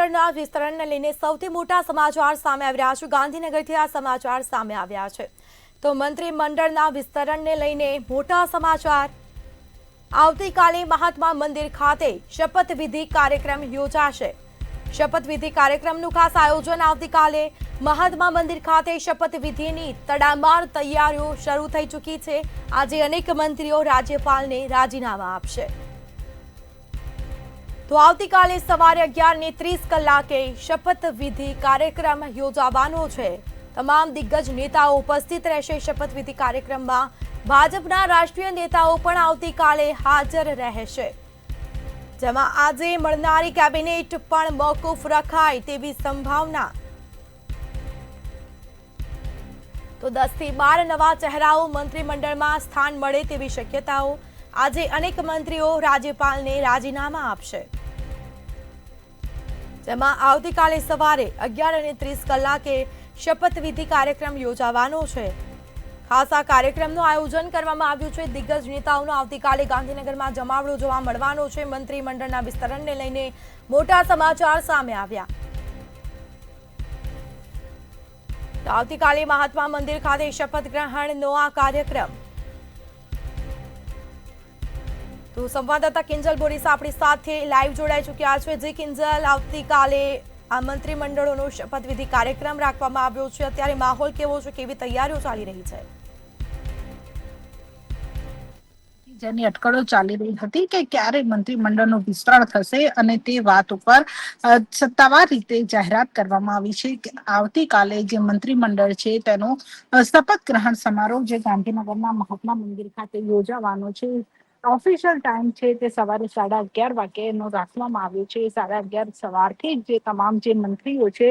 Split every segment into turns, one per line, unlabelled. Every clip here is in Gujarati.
મંડળના વિસ્તરણને લઈને સૌથી મોટા સમાચાર સામે આવી રહ્યા છે। ગાંધીનગરથી આ સમાચાર સામે આવ્યા છે। તો મંત્રીમંડળના વિસ્તરણને લઈને મોટા સમાચાર। આવતીકાલે મહાત્મા મંદિર ખાતે શપથવિધિ કાર્યક્રમ યોજાશે। શપથવિધિ કાર્યક્રમનું ખાસ આયોજન આવતીકાલે મહાત્મા મંદિર ખાતે શપથવિધિની તડામાર તૈયારીઓ શરૂ થઈ ચૂકી છે। આજે અનેક મંત્રીઓ રાજ્યપાલને રાજીનામા આપશે। તો આવતીકાલે સવારે 11:30 શપથવિધિ કાર્યક્રમ યોજાવાનો છે। તમામ દિગ્ગજ નેતાઓ ઉપસ્થિત રહેશે। શપથવિધિ કાર્યક્રમમાં ભાજપના રાષ્ટ્રીય નેતાઓ પણ આવતીકાલે હાજર રહેશે, જેમાં આજે મળનારી કેબિનેટ પણ મોકૂફ રખાય તેવી સંભાવના। તો 10 થી 12 નવા ચહેરાઓ મંત્રીમંડળમાં સ્થાન મળે તેવી શક્યતાઓ। આજે અનેક મંત્રીઓ રાજ્યપાલને રાજીનામા આપશે, જેમાં આવતીકાલે સવારે 11:30 શપથવિધિ કાર્યક્રમ યોજાવાનો છે। ખાસ આ કાર્યક્રમનું આયોજન કરવામાં આવ્યું છે। દિગ્ગજ નેતાઓનો આવતીકાલે ગાંધીનગરમાં જમાવડો જોવા મળવાનો છે। મંત્રીમંડળના વિસ્તરણને લઈને મોટા સમાચાર સામે આવ્યા। આવતીકાલે મહાત્મા મંદિર ખાતે શપથ ગ્રહણનો આ કાર્યક્રમ। તો સંવાદદાતા કિંજલ બોરીસા આપણી સાથે લાઈવ જોડાઈ ચૂક્યા છે। જે કિંજલ, આવતીકાલે આ મંત્રીમંડળોનો શપથવિધિ કાર્યક્રમ રાખવામાં આવ્યો છે, અત્યારે માહોલ કેવો છે, કેવી તૈયારીઓ ચાલી રહી છે?
જેની અટકળો ચાલી રહી હતી કે ક્યારે મંત્રીમંડળનું વિસ્તરણ થશે અને તે વાત ઉપર સત્તાવાર રીતે જાહેરાત કરવામાં આવી છે કે આવતીકાલે જે મંત્રીમંડળ છે તેનો શપથ ગ્રહણ સમારોહ જે ગાંધીનગરના મહાત્મા મંદિર ખાતે યોજાવાનો છે। ઓફિશિયલ ટાઈમ છે તે સવારે 11:30 વાગ્યાનો રાખવામાં આવ્યો છે। 11:30 સવારથી જે તમામ જે મંત્રીઓ છે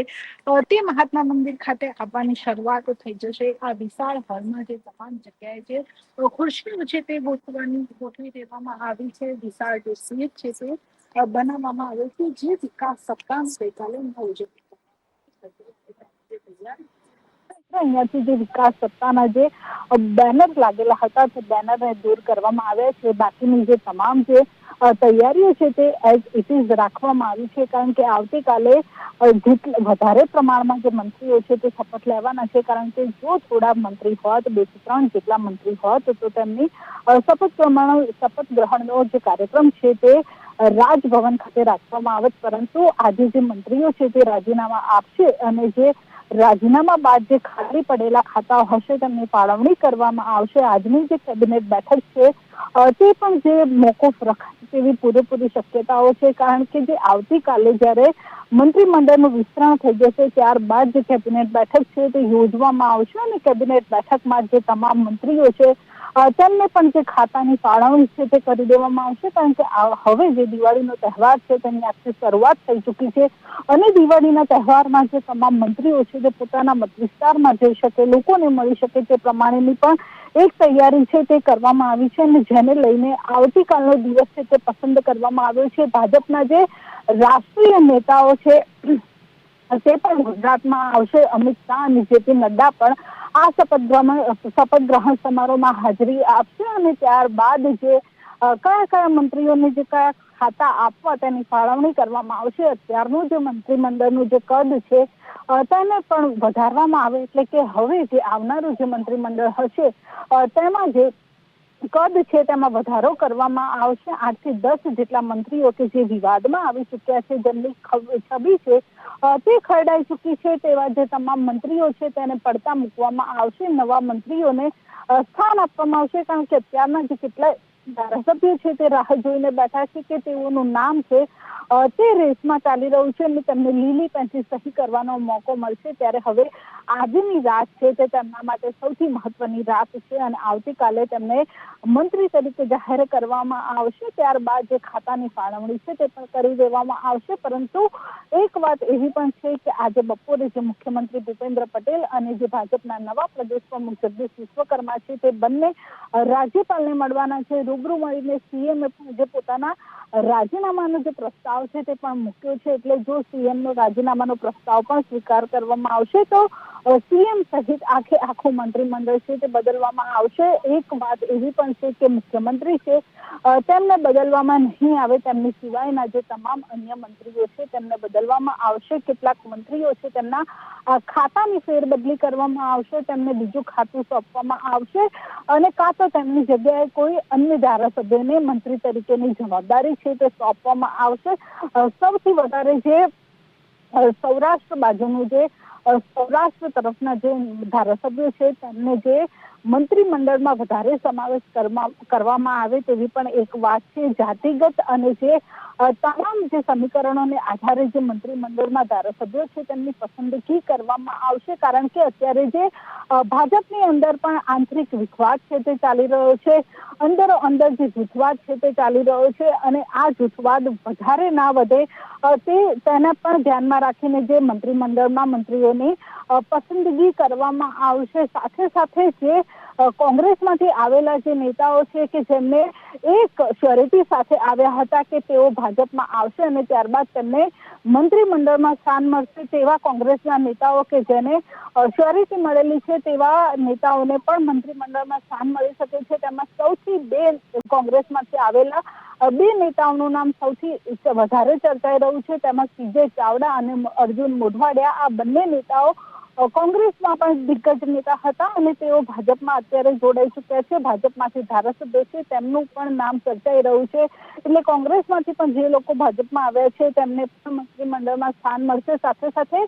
તે મહાત્મા મંદિર ખાતે આવવાની શરૂઆત થઈ જશે। આ વિશાળ હોલમાં જે તમામ જગ્યાએ જે ખુરશીઓ છે તે ગોઠવી દેવામાં આવી છે। વિશાળ જે સીટ છે તે બનાવવામાં આવે છે, જે વિકાસ સપ્તાહ ગઈકાલે અહીંયાથી જે વિકાસ સત્તાના જે બેનર લાગેલા હતા તે બેનરને દૂર કરવામાં આવ્યા છે। બાકીની જે તમામ જે તૈયારીઓ છે તે એઝ ઇટ ઇઝ રાખવામાં આવી છે, કારણ કે આવતીકાલે વધારે પ્રમાણમાં જે મંત્રીઓ છે તે શપથ લેવાના છે। કારણ કે જો થોડા મંત્રી હોત, 2 થી 3 જેટલા મંત્રી હોત તો તેમની શપથ ગ્રહણનો જે કાર્યક્રમ છે તે રાજભવન ખાતે રાખવામાં આવત, પરંતુ આજે જે મંત્રીઓ છે તે રાજીનામા આપશે અને જે રાજીનામા બાદ જે ખાલી પડેલા ખાતાઓ હશે તેમની ફાળવણી કરવામાં આવશે। આજની જે કેબિનેટ બેઠક છે તે પણ જે મોકૂફ રખાય તેવી પૂરેપૂરી શક્યતાઓ છે, કારણ કે જે આવતીકાલે જ્યારે મંત્રીમંડળનું વિસ્તરણ થઈ જશે ત્યારબાદ જે કેબિનેટ બેઠક છે તે યોજવામાં આવશે અને કેબિનેટ બેઠકમાં જે તમામ મંત્રીઓ છે તેમને પણ જે ખાતાની ફાળવણી છે તે કરી દેવામાં આવશે, કારણ કે હવે જે દિવાળીનો તહેવાર છે તેની આખી શરૂઆત થઈ ચૂકી છે અને દિવાળીના તહેવારમાં જે તમામ મંત્રીઓ છે તે પોતાના મત વિસ્તારમાં જઈ શકે, લોકોને મળી શકે તે પ્રમાણેની પણ એક તૈયારી છે તે કરવામાં આવી છે અને જેને લઈને આવતીકાલનો દિવસ છે તે પસંદ કરવામાં આવ્યો છે। ભાજપના જે રાષ્ટ્રીય નેતાઓ છે તે પણ ગુજરાતમાં આવશે। અમિત શાહ અને જેપી નડ્ડા પણ આ શપથ ગ્રહણ સમારોહમાં હાજરી આપશે અને ત્યારબાદ જે કયા મંત્રીઓને જે કયા ખાતા આપવા તેની ફાળવણી કરવામાં આવશે। અત્યારનું જે મંત્રીમંડળનું જે કદ છે તેને પણ વધારવામાં આવે, એટલે કે હવે જે આવનારું જે મંત્રીમંડળ હશે તેમાં જે કદ છે તેમાં વધારો કરવામાં આવશે। 8 થી 10 જેટલા મંત્રીઓ કે જે વિવાદમાં આવી ચૂક્યા છે, જેમની છબી છે તે ખરડાઈ ચૂકી છે, તેવા જે તમામ મંત્રીઓ છે તેને પડતા મૂકવામાં આવશે। નવા મંત્રીઓને સ્થાન આપવામાં આવશે, કારણ કે અત્યારના જે કેટલાય ધારાસભ્યો છે તે રાહ જોઈને બેઠા છે કે તેઓનું નામ છે તે રેસમાં ચાલી રહ્યું છે અને તેમને લીલી પેનથી સહી કરવાનો મોકો મળશે। ત્યારે હવે આજની રાત છે તે તેમના માટે સૌથી મહત્વની રાત છે અને આવતીકાલે તેમને મંત્રી તરીકે જાહેર કરવામાં આવશે। ત્યારબાદ જે ખાતાની ફાળવણી છે તે પણ કરી દેવામાં આવશે, પરંતુ એક વાત એવી પણ છે કે આજે બપોરે જે મુખ્યમંત્રી ભૂપેન્દ્ર પટેલ અને જે ભાજપના નવા પ્રદેશ પ્રમુખ જગદીશ વિશ્વકર્મા છે તે બંને રાજ્યપાલને મળવાના છે। રૂબરૂ મળીને સીએમએ પણ જે પોતાના રાજીનામાનો જે પ્રસ્તાવ છે તે પણ મૂક્યો છે. એટલે જો સીએમનો રાજીનામાનો પ્રસ્તાવ પણ સ્વીકાર કરવામાં આવશે તો સીએમ સહિત આખું મંત્રીમંડળ છે તે બદલવામાં આવશે. એક વાત એવી પણ છે કે મુખ્યમંત્રી છે તેમને બદલવામાં નહીં આવે, તેમની સિવાયના જે તમામ અન્ય મંત્રીઓ છે તેમને બદલવામાં આવશે. કેટલાક મંત્રીઓ છે તેમના ખાતાની ફેરબદલી કરવામાં આવશે, તેમને બીજું ખાતું સોંપવામાં આવશે અને કાં તો તેમની જગ્યાએ કોઈ અન્ય ધારાસભ્યને મંત્રી તરીકેની જવાબદારી છે તે સોંપવામાં આવશે. સૌથી વધારે જે સૌરાષ્ટ્ર બાજુનું જે સૌરાષ્ટ્ર તરફના જે ધારાસભ્યો છે તેમને જે મંત્રીમંડળમાં વધારે સમાવેશ કરવામાં આવે તેવી પણ એક વાત છે. જાતિગત અને જે તમામ જે સમીકરણોને આધારે જે મંત્રીમંડળમાં ધારાસભ્યો છે તેમની પસંદગી કરવામાં આવશે. કારણ કે અત્યારે જે ભાજપની અંદર પણ આંતરિક વિખવાદ છે તે ચાલી રહ્યો છે, અંદરો અંદર જે જૂથવાદ છે તે ચાલી રહ્યો છે અને આ જૂથવાદ વધારે ના વધે તેના પણ ધ્યાનમાં રાખીને જે મંત્રીમંડળમાં મંત્રીઓની પસંદગી કરવામાં આવશે. સાથે સાથે જે કોંગ્રેસમાંથી આવેલા જે નેતાઓ છે કે જેમને એક શ્યોરિટી સાથે આવ્યા હતા કે તેઓ ભાજપમાં આવશે અને ત્યારબાદ તેમને મંત્રીમંડળમાં સ્થાન મળશે, તેવા કોંગ્રેસના નેતાઓ કે જેને શ્યોરિટી મળેલી છે તેવા નેતાઓને પણ મંત્રીમંડળમાં સ્થાન મળી શકે છે. તેમાં સૌથી બે કોંગ્રેસમાંથી આવેલા બે નેતાઓનું નામ સૌથી વધારે ચર્ચાઈ રહ્યું છે. તેમાં સીજે ચાવડા અને અર્જુન મોઢવાડિયા, આ બંને નેતાઓ કોંગ્રેસમાં પણ દિગ્ગજ નેતા હતા અને તેઓ ભાજપમાં અત્યારે જોડાઈ ચુક્યા છે. ભાજપમાંથી ધારાસભ્ય છે તેમનું પણ નામ ચર્ચાઈ રહ્યું છે. એટલે કોંગ્રેસમાંથી પણ જે લોકો ભાજપમાં આવ્યા છે તેમને પણ મંત્રીમંડળમાં સ્થાન મળશે. સાથે સાથે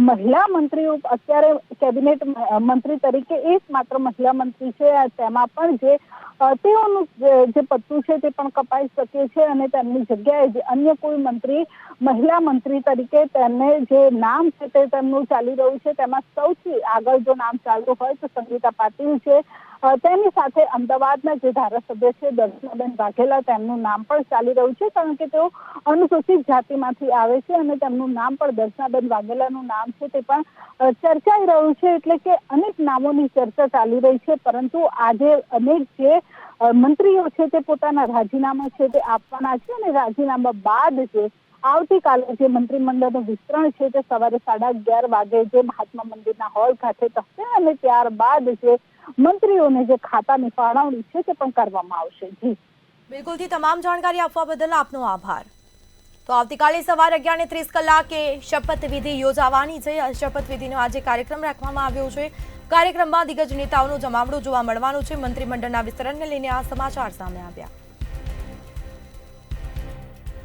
મહિલા મંત્રીઓ અત્યારે કેબિનેટ મંત્રી તરીકે એકમાત્ર મહિલા મંત્રી છે, તેમાં પણ જે તેઓનું જે પત્તું છે તે પણ કપાઈ શકે છે અને તેમની જગ્યાએ જે અન્ય કોઈ મંત્રી મહિલા મંત્રી તરીકે તેમને જે નામ છે તે તેમનું ચાલી રહ્યું છે. તેમાં સૌથી આગળ જો નામ ચાલતું હોય તો સંગીતા પાટીલ છે. તેની સાથે અમદાવાદના જે ધારાસભ્ય છે દર્શનાબેન વાઘેલા, તેમનું નામ પણ ચાલી રહ્યું છે કારણ કે તેઓ અનુસૂચિત જાતિમાંથી આવે છે અને તેમનું નામ પણ દર્શનાબેન વાઘેલાનું નામ છે તે પણ ચર્ચાઈ રહ્યું છે. એટલે કે અનેક નામોની ચર્ચા ચાલી રહી છે, પરંતુ આજે અનેક જે મંત્રીઓ છે તે પોતાના રાજીનામા છે તે આપવાના છે અને રાજીનામા બાદ જે આવતીકાલે જે મંત્રીમંડળનું વિસ્તરણ છે તે સવારે 11:30 વાગે જે મહાત્મા મંદિરના હોલ ખાતે થશે અને ત્યારબાદ જે મંત્રીઓને જે ખાતાની ફાળવણી છે તે પણ કરવામાં આવશે. જી
બિલકુલથી તમામ જાણકારી આપવા બદલ આપનો આભાર. તો આવતીકાલે સવારે 11:30 કલાકે શપથવિધિ યોજાવાની છે. શપથવિધિનો આજે કાર્યક્રમ રાખવામાં આવ્યો છે. કાર્યક્રમમાં દિગ્ગજ નેતાઓનો જમાવડો જોવા મળવાનો છે. મંત્રીમંડળના વિસ્તરણને લઈને આ સમાચાર સામે આવ્યા.